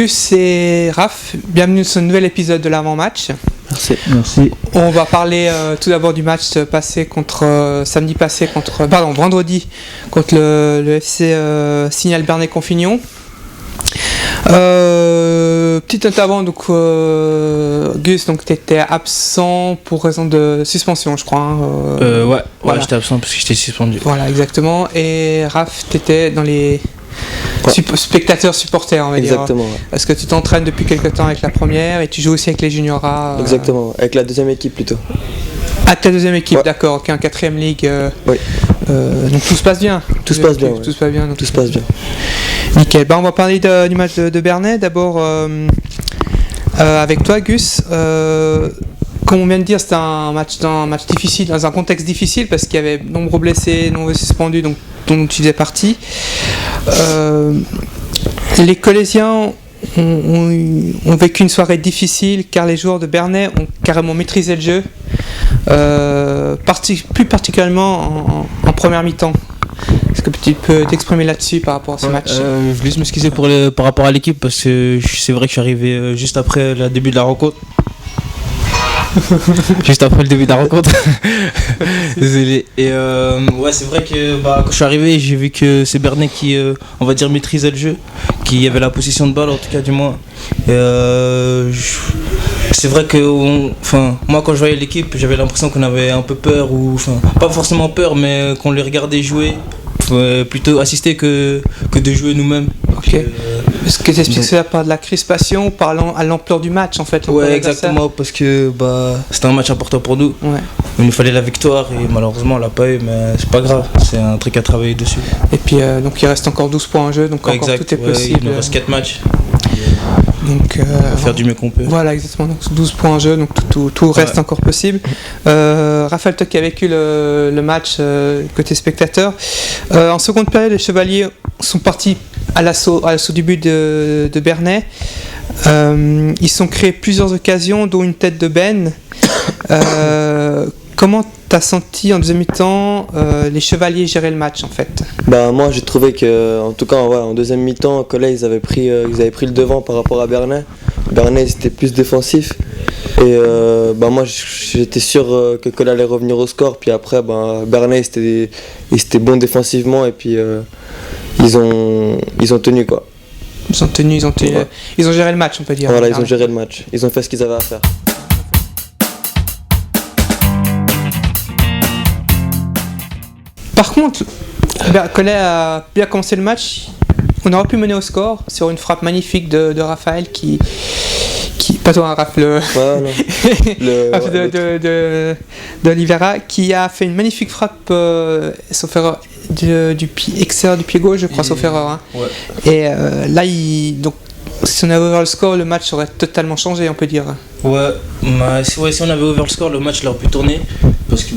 Gus et Raph, bienvenue sur ce nouvel épisode de l'avant-match. Merci. On va parler tout d'abord du match vendredi contre le FC Signal Bernay-Confignon. Petite note avant, donc Gus, donc tu étais absent pour raison de suspension, je crois. Ouais, j'étais absent parce que j'étais suspendu. Voilà, exactement. Et Raph, tu étais dans les spectateurs supporters, on va dire. Exactement. Ouais. Parce que tu t'entraînes depuis quelques temps avec la première et tu joues aussi avec les juniors A. Exactement, avec la deuxième équipe plutôt. Avec la deuxième équipe, ouais. D'accord, ok, en quatrième ligue. Oui. Donc tout se passe bien. Tout se passe bien. Tout se passe bien. Tout se passe bien. Nickel. On va parler du match de Bernay. D'abord, avec toi, Gus. Comme on vient de dire, c'était un match difficile, dans un contexte difficile, parce qu'il y avait de nombreux blessés, nombreux suspendus, dont tu faisais partie. Les Colossiens ont vécu une soirée difficile, car les joueurs de Bernay ont carrément maîtrisé le jeu, plus particulièrement en première mi-temps. Est-ce que tu peux t'exprimer là-dessus par rapport à ce match? Je voulais juste m'excuser par rapport à l'équipe, parce que c'est vrai que je suis arrivé juste après le début de la rencontre. Juste après le début de la rencontre. Désolé. Et c'est vrai que quand je suis arrivé, j'ai vu que c'est Bernay qui, on va dire, maîtrisait le jeu, qui avait la possession de balle, en tout cas du moins. Et c'est vrai que moi quand je voyais l'équipe, j'avais l'impression qu'on avait un peu peur, pas forcément peur, mais qu'on les regardait jouer, plutôt assister que de jouer nous-mêmes. Ok. Est-ce que tu expliques cela par de la crispation ou par à l'ampleur du match en fait? Ouais, exactement, parce que c'était un match important pour nous. Ouais. Il nous fallait la victoire et malheureusement on l'a pas eu, mais c'est pas grave, c'est un truc à travailler dessus. Et puis donc il reste encore 12 points en jeu, donc encore tout est possible. Il nous reste 4 matchs. Donc, on va faire du mieux qu'on peut. Voilà, exactement. Donc 12 points en jeu, donc tout reste encore possible. Raphaël, toi qui as vécu le match côté spectateur, en seconde période, les Chevaliers sont partis à l'assaut du but de Bernay. Ils sont créés plusieurs occasions, dont une tête de Ben. Comment t'as senti en deuxième mi-temps les Chevaliers gérer le match en fait? Moi j'ai trouvé que, en tout cas en deuxième mi-temps, Collet ils avaient pris le devant par rapport à Bernay. Bernay c'était plus défensif. Et moi j'étais sûr que Collet allait revenir au score. Puis après Bernay c'était bon défensivement et puis ils ont tenu quoi. Ils ont tenu. Ouais. Ils ont géré le match on peut dire. Voilà, ils ont géré le match. Ils ont fait ce qu'ils avaient à faire. Par contre, Collet a bien commencé le match. On aurait pu mener au score sur une frappe magnifique de Raphaël pas toi, Raph, d'Olivera, qui a fait une magnifique frappe, sauf erreur, du pied extérieur du pied gauche, je crois, sauf erreur. Hein. Ouais. Et là, donc, si on avait ouvert le score, le match aurait totalement changé, on peut dire. Ouais, si on avait ouvert le score, le match aurait pu tourner, parce que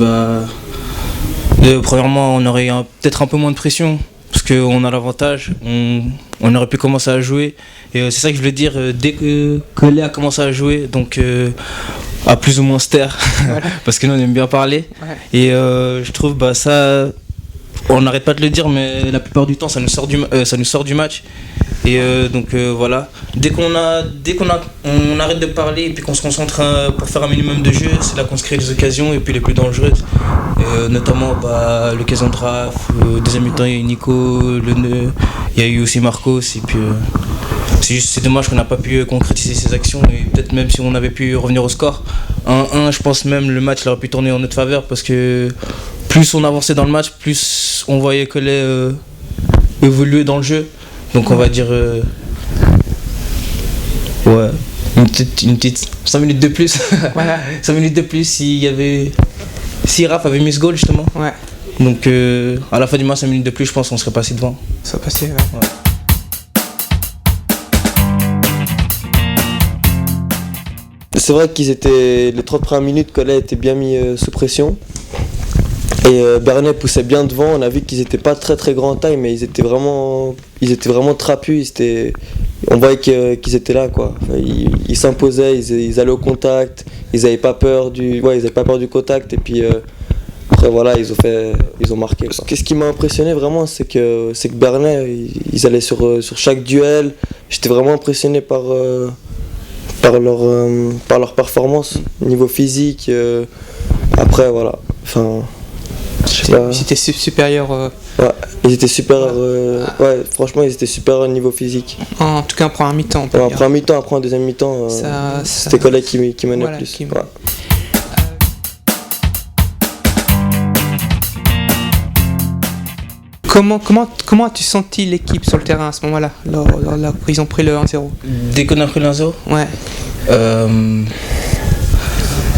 premièrement, on aurait peut-être un peu moins de pression, parce qu'on a l'avantage, on aurait pu commencer à jouer. Et c'est ça que je voulais dire, dès que Collet a commencé à jouer, donc à plus ou moins se taire, voilà. Parce que nous on aime bien parler. Ouais. Et je trouve ça, on n'arrête pas de le dire, mais la plupart du temps ça nous sort du match. Et voilà, dès qu'on arrête de parler et puis qu'on se concentre pour faire un minimum de jeu, c'est là qu'on se crée des occasions et puis les plus dangereuses. Notamment l'occasion de Raph, deuxième mi-temps il y a eu Nico, il y a eu aussi Marcos et puis c'est dommage qu'on n'a pas pu concrétiser ces actions et peut-être même si on avait pu revenir au score 1-1, je pense même le match aurait pu tourner en notre faveur parce que plus on avançait dans le match, plus on voyait Collet évoluer dans le jeu. Donc on va dire une petite 5 minutes de plus. Voilà. 5 minutes de plus si Raph avait mis ce goal justement. Ouais. Donc à la fin du match 5 minutes de plus, je pense qu'on serait passé devant. Ça serait passé, ouais. C'est vrai les 30 premières minutes, Collet était bien mis sous pression. Et Bernay poussait bien devant, on a vu qu'ils n'étaient pas très très grands en taille, mais ils étaient vraiment trapus, on voyait qu'ils étaient là quoi. Enfin, ils s'imposaient, ils allaient au contact, ils n'avaient pas peur du contact et puis après voilà, ils ont marqué. Ce qui m'a impressionné vraiment, c'est que Bernay, ils allaient sur chaque duel. J'étais vraiment impressionné par leur performance, niveau physique. Après voilà, enfin. Ils étaient supérieurs. Ouais, ils étaient supérieurs. Ouais, franchement, ils étaient supérieurs au niveau physique. En tout cas, en première mi-temps. En première mi-temps, après en deuxième mi-temps, c'était Cholet qui menait voilà, plus. Ouais. Comment as-tu senti l'équipe sur le terrain à ce moment-là, lors ils ont pris le 1-0? Dès qu'on a pris le 1-0, ouais.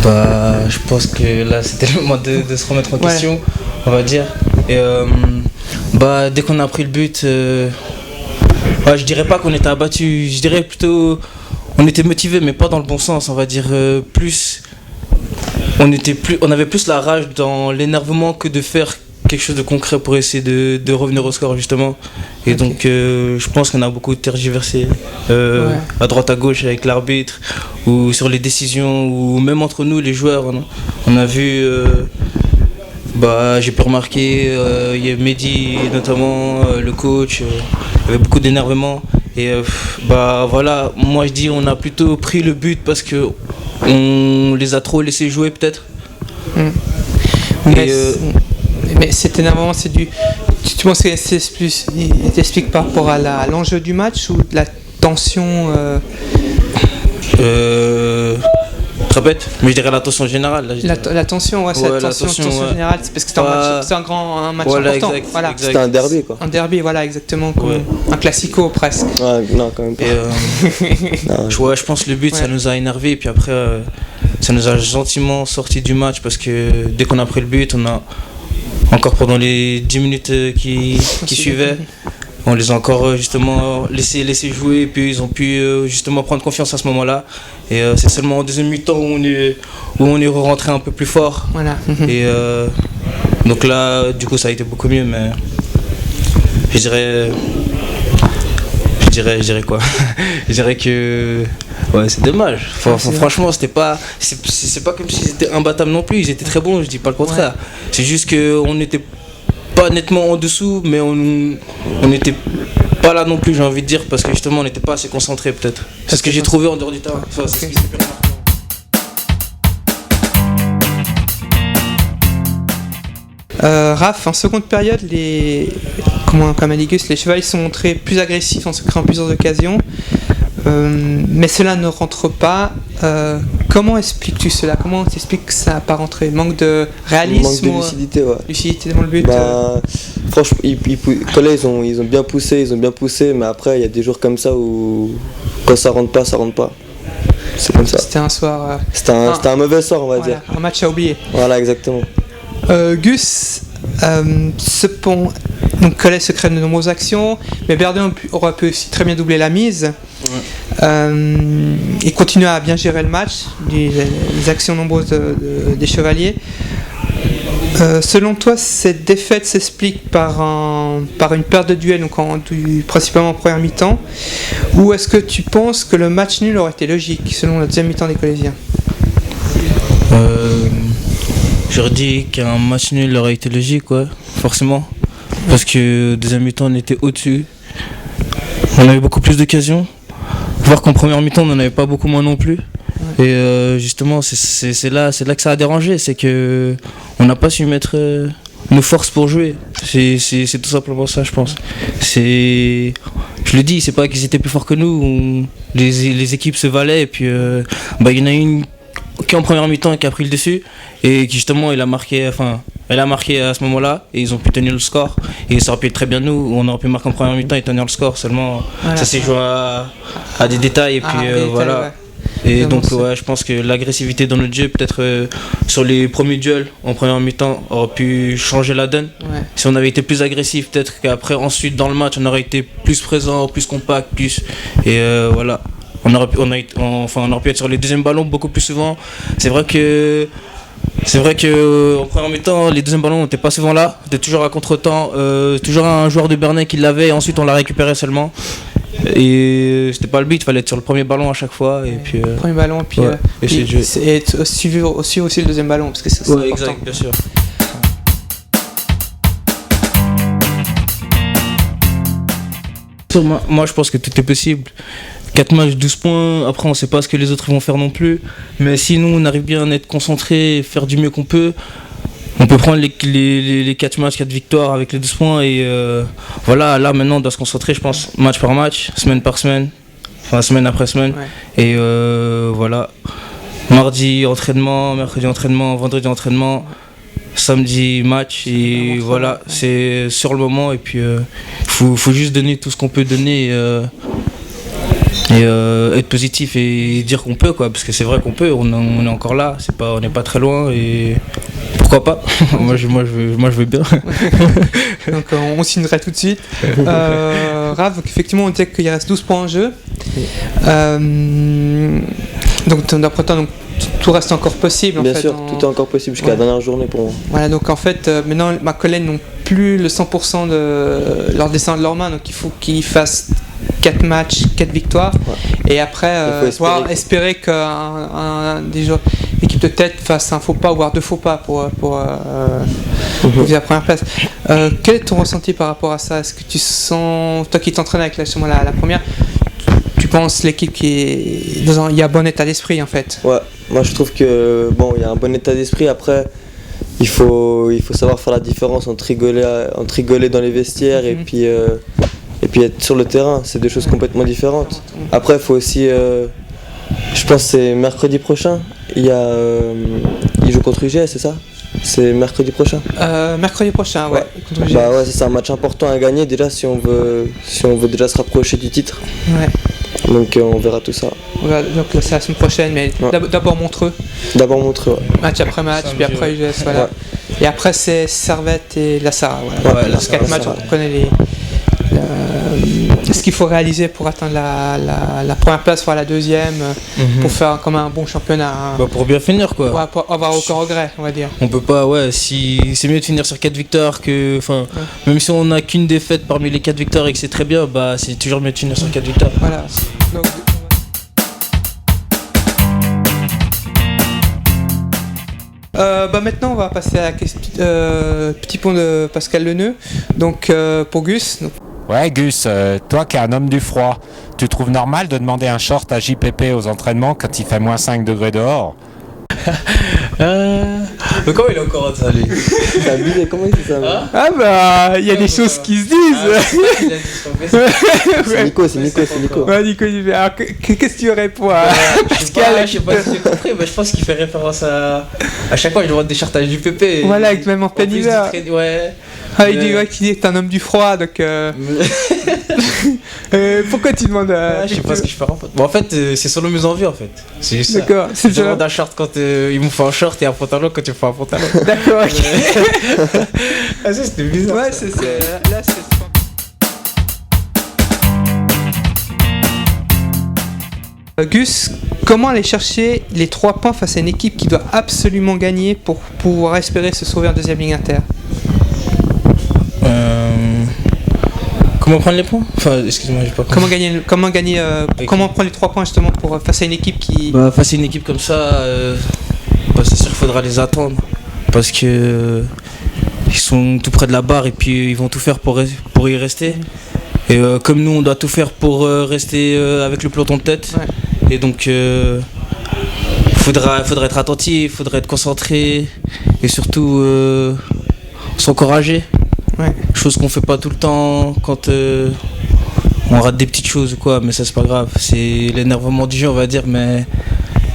Je pense que là c'était le moment de se remettre en question, on va dire. Et dès qu'on a pris le but, je dirais pas qu'on était abattu, je dirais plutôt on était motivé, mais pas dans le bon sens, on va dire. On avait plus la rage dans l'énervement que de faire quelque chose de concret pour essayer de revenir au score justement. Et donc je pense qu'on a beaucoup tergiversé à droite à gauche avec l'arbitre ou sur les décisions ou même entre nous les joueurs. On a vu, j'ai pu remarquer, il y a Mehdi notamment, le coach, il y avait beaucoup d'énervement. Et voilà, moi je dis on a plutôt pris le but parce que on les a trop laissés jouer peut-être. Mais cet énervement, c'est du. Tu penses que c'est plus. Il t'explique par rapport à l'enjeu du match ou de la tension Répète, mais je dirais la tension générale. Là, la tension, c'est la tension générale, c'est parce que c'est un match important. Exact, voilà. exact. C'était un derby quoi. Un derby, voilà, exactement, comme un classico presque. Ouais, non, quand même pas. Je pense que le but, ça nous a énervé, et puis après, ça nous a gentiment sorti du match parce que dès qu'on a pris le but, on a encore pendant les 10 minutes qui suivaient, on les a encore justement laissé jouer, et puis ils ont pu justement prendre confiance à ce moment-là. Et c'est seulement en deuxième mi-temps où on est rentré un peu plus fort. Voilà. Et donc là, du coup, ça a été beaucoup mieux, mais je dirais quoi. Je dirais que c'est dommage. Franchement, c'est pas comme s'ils étaient imbattables non plus. Ils étaient très bons, je dis pas le contraire. C'est juste qu'on n'était pas nettement en dessous, mais on n'était pas là non plus, j'ai envie de dire, parce que justement on n'était pas assez concentré peut-être. C'est ce que j'ai trouvé en dehors du terrain. C'est ce qui s'est fait remarquer. Raph, en seconde période, comme a dit Gus, les Chevaliers sont montrés plus agressifs en se créant plusieurs occasions, mais cela ne rentre pas. Comment expliques-tu cela? Comment t'expliques que ça n'a pas rentré? Manque de réalisme? Manque de lucidité, ouais. Lucidité devant le but. Franchement, Cholet, ils ont bien poussé, mais après il y a des jours comme ça où quand ça rentre pas. C'est comme ça. C'était un soir. C'était un mauvais soir, on va dire. Un match à oublier. Voilà, exactement. Gus, donc Cholet se crée de nombreuses actions, mais Bernay aurait pu aussi très bien doubler la mise. Et continuer à bien gérer le match, les actions nombreuses des Chevaliers. Selon toi, cette défaite s'explique par une perte de duel, donc principalement en première mi-temps, ou est-ce que tu penses que le match nul aurait été logique selon la deuxième mi-temps des Colésiens? J'aurais dit qu'un match nul aurait été logique, forcément, parce que deuxième mi-temps on était au-dessus, on avait beaucoup plus d'occasions. Voir qu'en première mi-temps on n'en avait pas beaucoup moins non plus. Et justement c'est là que ça a dérangé, c'est que on n'a pas su mettre nos forces pour jouer. C'est tout simplement ça, je pense. Je le dis, c'est pas qu'ils étaient plus forts que nous, les équipes se valaient, et puis il y en a une qui en première mi-temps qui a pris le dessus et qui justement elle a marqué à ce moment-là, et ils ont pu tenir le score, et ça aurait pu être très bien nous, on aurait pu marquer en première mi-temps et tenir le score, seulement ça s'est joué à des détails, et puis voilà. Et donc je pense que l'agressivité dans notre jeu, peut-être sur les premiers duels en première mi-temps, aurait pu changer la donne. Si on avait été plus agressif, peut-être qu'après ensuite dans le match on aurait été plus présent, plus compact, et voilà. On aurait pu être sur les deuxièmes ballons beaucoup plus souvent. C'est vrai que en première mi-temps, les deuxièmes ballons n'étaient pas souvent là. C'était toujours à contre-temps. Toujours un joueur de Bernay qui l'avait, et ensuite on l'a récupéré seulement. Et c'était pas le but, il fallait être sur le premier ballon à chaque fois. Et puis, premier ballon, puis suivre aussi le deuxième ballon, parce que ça c'est important. Exact, bien sûr. Moi, je pense que tout est possible. 4 matchs, 12 points. Après, on sait pas ce que les autres vont faire non plus. Mais si nous, on arrive bien à être concentrés et faire du mieux qu'on peut, on peut prendre les 4 matchs, 4 victoires avec les 12 points. Et voilà, là, maintenant, on doit se concentrer, je pense, match par match, semaine par semaine. Enfin, semaine après semaine. Ouais. Et voilà. Mardi, entraînement. Mercredi, entraînement. Vendredi, entraînement. Samedi, match. Et voilà, c'est sur le moment. Et puis, faut juste donner tout ce qu'on peut donner. Et être positif et dire qu'on peut, quoi, parce que c'est vrai qu'on peut, on est encore là, on n'est pas très loin et pourquoi pas. moi je veux bien. Donc on signerait tout de suite. Rav, effectivement on disait qu'il reste 12 points en jeu. Donc d'après toi, tout reste encore possible. Bien sûr, tout est encore possible jusqu'à la dernière journée pour moi. Voilà, donc en fait maintenant ma collègue n'ont plus le 100% de leur dessin de leurs mains, donc il faut qu'ils fassent 4 matchs, 4 victoires, et après espérer qu'une équipe de tête fasse un faux pas, voire 2 faux pas pour viser la première place. Quel est ton ressenti par rapport à ça? Est-ce que tu sens, toi qui t'entraînes avec la première, tu penses l'équipe il y a un bon état d'esprit en fait? Ouais, moi je trouve que il y a un bon état d'esprit. Après il faut savoir faire la différence entre rigoler dans les vestiaires et puis être sur le terrain, c'est deux choses complètement différentes. Après, il faut aussi, je pense que c'est mercredi prochain, il joue contre UGS, c'est ça? C'est mercredi prochain? Mercredi prochain, ouais. Contre UGS. Ouais, c'est un match important à gagner déjà si on veut déjà se rapprocher du titre. Ouais. Donc on verra tout ça. Donc là c'est la semaine prochaine, mais d'abord Montreux. D'abord Montreux, ouais. Match après match, puis après UGS, voilà. Ouais. Et après c'est Servette et la Sarah, voilà. Ouais, les 4 matchs, on connaît ce qu'il faut réaliser pour atteindre la première place, voire la deuxième, pour faire comme un bon championnat. Pour bien finir, quoi. Ouais, pour avoir aucun regret, on va dire. On peut pas, si c'est mieux de finir sur 4 victoires que. Même si on n'a qu'une défaite parmi les 4 victoires et que c'est très bien, c'est toujours mieux de finir sur 4 victoires. Voilà. Donc, maintenant on va passer à la question, petit point de Pascal Leneux. Donc pour Gus. Ouais Gus, toi qui es un homme du froid, tu trouves normal de demander un short à JPP aux entraînements quand il fait moins 5 degrés dehors? Mais comment il est encore en salle? Comment il fait ça? Il y a des choses qui se disent. C'est Nico. Ouais, Nico, il dit, alors qu'est-ce que tu réponds à Pascal? Je sais pas si j'ai compris, mais je pense qu'il fait référence à chaque fois il demande des shirts à JPP. Voilà, avec même en plein hiver. Ouais. Il dit qu'il est un homme du froid, donc pourquoi tu demandes je sais pas ce que je fais. En fait, c'est selon mes envies en fait. C'est juste d'accord, ça. Je demande un short quand ils me font un short et un pantalon quand ils me font un pantalon. D'accord, ok. Ça c'était bizarre. Ouais, là c'est... Gus, comment aller chercher les 3 points face à une équipe qui doit absolument gagner pour pouvoir espérer se sauver en deuxième ligne inter? Comment prendre les points? Excuse-moi, j'ai pas compris. Comment prendre les 3 points justement pour face à une équipe qui... Face à une équipe comme ça, c'est sûr qu'il faudra les attendre. Parce que ils sont tout près de la barre et puis ils vont tout faire pour y rester. Et comme nous, on doit tout faire pour rester avec le peloton de tête. Ouais. Et donc, faudra être attentif, faudra être concentré et surtout s'encourager. Ouais. Chose qu'on fait pas tout le temps quand on rate des petites choses ou quoi, mais ça c'est pas grave. C'est l'énervement du jeu, on va dire, mais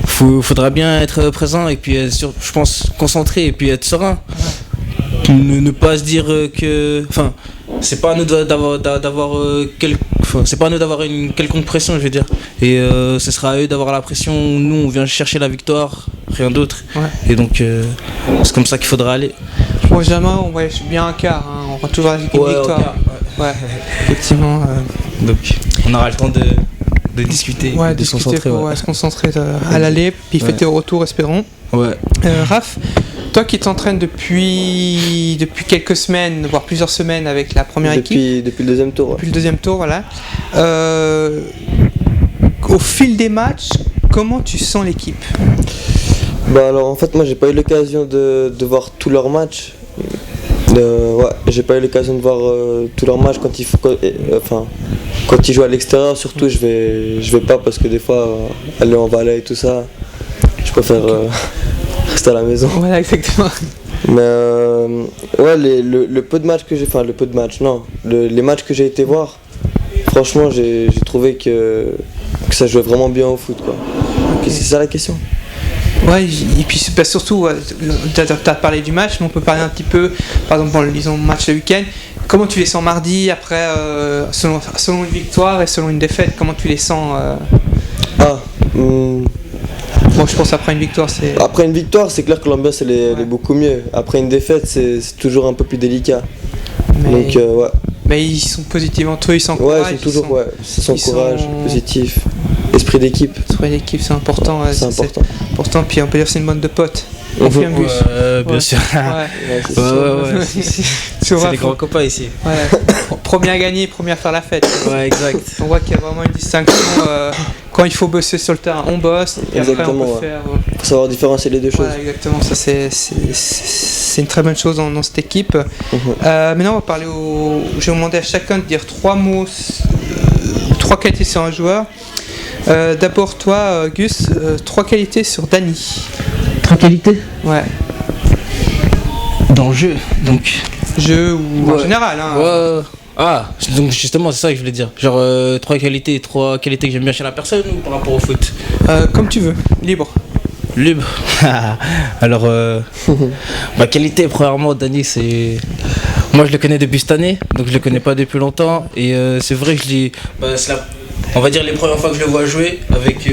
faudra bien être présent et puis je pense concentré et puis être serein. Ouais. Ne pas se dire que, c'est pas à nous d'avoir une quelconque pression, je veux dire. Et ce sera à eux d'avoir la pression. Nous, on vient chercher la victoire, rien d'autre. Ouais. Et donc, c'est comme ça qu'il faudra aller. Bon, jamais on voyage bien un quart. On aura toujours une victoire. Ouais, effectivement. Donc, on aura le temps de discuter, de se concentrer. Se concentrer à l'aller, puis fêter au retour, espérons. Ouais. Raph, toi qui t'entraînes depuis quelques semaines, voire plusieurs semaines avec la première équipe. Depuis le deuxième tour. Depuis le deuxième tour, voilà. Au fil des matchs, comment tu sens l'équipe? Alors en fait, moi j'ai pas eu l'occasion de voir tous leurs matchs. J'ai pas eu l'occasion de voir tous leurs matchs quand quand ils jouent à l'extérieur, surtout, je vais pas parce que des fois, aller en Valais et tout ça, je préfère rester à la maison. Voilà, exactement. Mais ouais, le peu de matchs que j'ai, enfin le peu de matchs, non, les matchs que j'ai été voir, franchement, j'ai trouvé que ça jouait vraiment bien au foot, quoi. Okay. C'est ça la question? Ouais, et puis surtout, tu as parlé du match, mais on peut parler un petit peu, par exemple, disons match le week-end. Comment tu les sens mardi après, selon une victoire et selon une défaite, comment tu les sens Bon, je pense après une victoire, c'est... Après une victoire, c'est clair que l'ambiance elle est beaucoup mieux. Après une défaite, c'est toujours un peu plus délicat. Mais... Donc ouais. Mais ils sont positifs entre eux, ils s'encouragent. Ouais, ils sont toujours, c'est son courage, positif. Esprit d'équipe. Esprit d'équipe, c'est important. Ouais, c'est important. Important, puis on peut dire que c'est une bande de potes. Confirme, Gus. Bien sûr. C'est les grands copains ici. Premier à gagner, premier à faire la fête. Ouais, exact. On voit qu'il y a vraiment une distinction. Quand il faut bosser sur le terrain, on bosse. Et exactement, après, on peut faire. Faut savoir différencier les deux choses. Exactement. Ça, c'est une très bonne chose dans cette équipe. Maintenant, on va parler je vais demander à chacun de dire 3 mots, 3 qualités sur un joueur. D'abord, toi, Gus, 3 qualités sur Dany. 3 qualités? Ouais. Dans le jeu, donc. Jeu ou en général, hein. Ouais. Ah, donc justement, c'est ça que je voulais dire. Genre 3 qualités que j'aime bien chez la personne ou par rapport au foot? Comme tu veux, libre. Libre. Alors, ma qualité, premièrement, Dany, c'est. Moi, je le connais depuis cette année, donc je le connais pas depuis longtemps. Et c'est vrai que on va dire les premières fois que je le vois jouer avec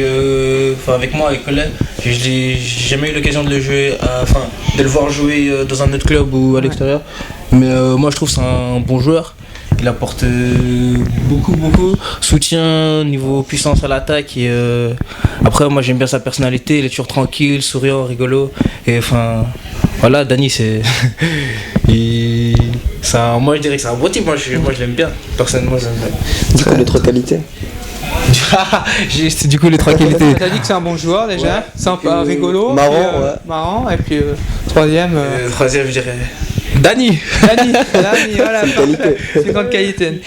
moi, avec Colin, j'ai jamais eu l'occasion de de le voir jouer dans un autre club ou à l'extérieur. Mais moi, je trouve que c'est un bon joueur. Il apporte beaucoup soutien niveau puissance à l'attaque et après moi j'aime bien sa personnalité, il est toujours tranquille, souriant, rigolo et enfin voilà, Dany c'est moi je dirais que c'est un bon type, moi je l'aime bien personnellement. Du coup les 3 qualités. C'est du coup les 3 qualités. T'as dit que c'est un bon joueur déjà, sympa, rigolo, marrant, marrant et puis troisième je dirais Dany, voilà, c'est une grande qualité.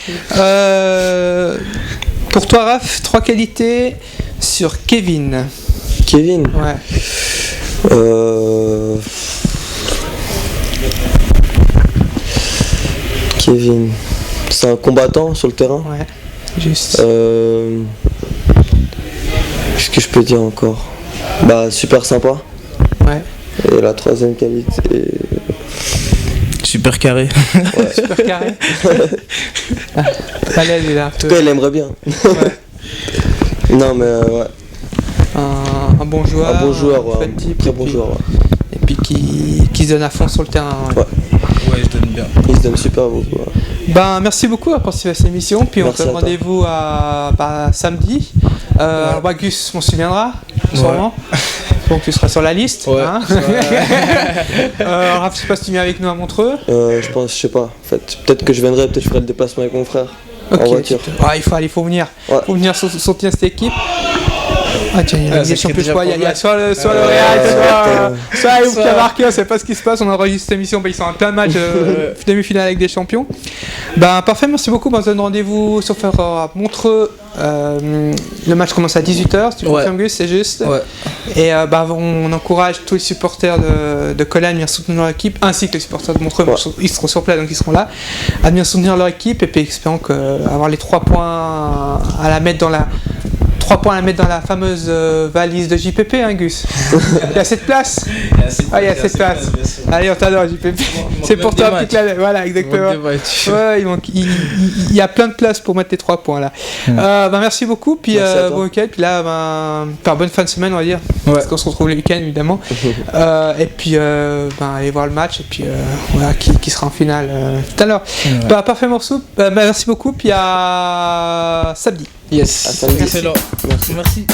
Pour toi, Raph, 3 qualités sur Kevin. Kevin. Ouais. Kevin, c'est un combattant sur le terrain. Ouais. Juste. Qu'est-ce que je peux dire encore? Super sympa. Ouais. Et la 3e qualité. Super carré. Ouais. Super carré. Pas l'aise, il est un peu. En tout cas, il aimerait bien. Ouais. Non, mais ouais. Un bon joueur. Un bon joueur, ouais. Très bon joueur, ouais. Et puis qui se donne à fond sur le terrain. Ouais. Ouais, il se donne bien. Il se donne super beaucoup. Ouais. Merci beaucoup à participer à cette émission. Puis merci, on se donne rendez-vous à samedi. Gus, on se souviendra, sûrement. Donc tu seras sur la liste. Ouais. Hein. Raph, je sais pas si tu viens avec nous à Montreux. Je sais pas. En fait, peut-être que je viendrai, peut-être que je ferai le déplacement avec mon frère. Okay. En voiture. Il faut venir. Ouais. Faut venir soutenir cette équipe. Ah tiens, il y a des champions, je crois, il y a soit le Real, soit Ayoub qui a marqué, on sait pas ce qui se passe, on enregistre cette émission, ils sont en plein match demi-finale avec des champions. Parfait, merci beaucoup, on se donne rendez-vous sauf à Montreux. Le match commence à 18h, si tu confirmes, Gus, c'est juste. Ouais. Et on encourage tous les supporters de Cologne à venir soutenir leur équipe, ainsi que les supporters de Montreux, ils seront sur place, donc ils seront là, à venir soutenir leur équipe, et puis espérons avoir les 3 points à la mettre dans la... 3 points à mettre dans la fameuse valise de JPP, hein, Gus. Il y a cette place. Il y a cette place. Allez, on t'adore, JPP. C'est pour toi, plus que voilà, exactement. Ouais, il y a plein de places pour mettre les 3 points là. Merci beaucoup, puis bon week-end, puis là, bonne fin de semaine, on va dire. Ouais. Parce qu'on se retrouve le week-end, évidemment. Et puis, allez voir le match, et puis voilà, qui sera en finale tout à l'heure. Ouais. Parfait morceau. Merci beaucoup, puis à samedi. Yes. À samedi. Excellent. Merci.